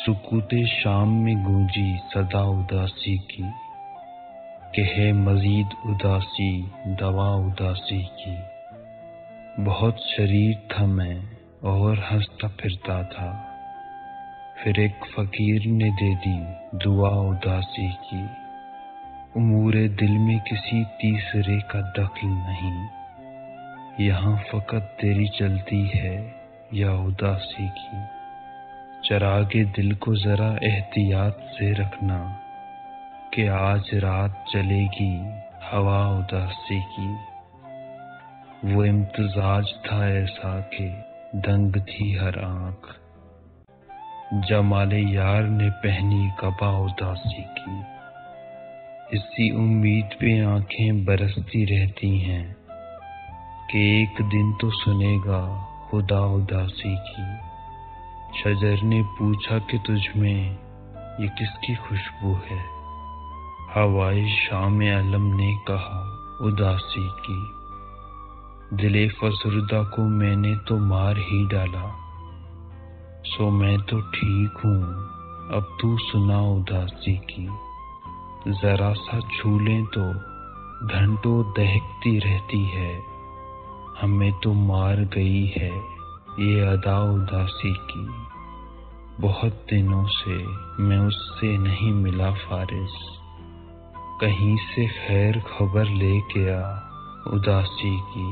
سکوت شام میں گونجی صدا اداسی کی، کہ ہے مزید اداسی دوا اداسی کی۔ بہت شریر تھا میں اور ہنستا پھرتا تھا، پھر ایک فقیر نے دے دی دعا اداسی کی۔ امور دل میں کسی تیسرے کا دخل نہیں، یہاں فقط تیری چلتی ہے یا اداسی کی۔ چراغ دل کو ذرا احتیاط سے رکھنا، کہ آج رات چلے گی ہوا اداسی کی۔ وہ امتزاج تھا ایسا کہ دنگ تھی ہر آنکھ، جمال یار نے پہنی قبا اداسی کی۔ اسی امید پہ آنکھیں برستی رہتی ہیں کہ ایک دن تو سنے گا خدا اداسی کی۔ شجر نے پوچھا کہ تجھ میں یہ کس کی خوشبو ہے، ہوائے شام علم نے کہا اداسی کی۔ دل فسردہ کو میں نے تو مار ہی ڈالا، سو میں تو ٹھیک ہوں اب تو سنا اداسی کی۔ ذرا سا چھو لیں تو گھنٹوں دہکتی رہتی ہے، ہمیں تو مار گئی ہے یہ ادا اداسی کی۔ بہت دنوں سے میں اس سے نہیں ملا فارغ، کہیں سے خیر خبر لے کے آ اداسی کی۔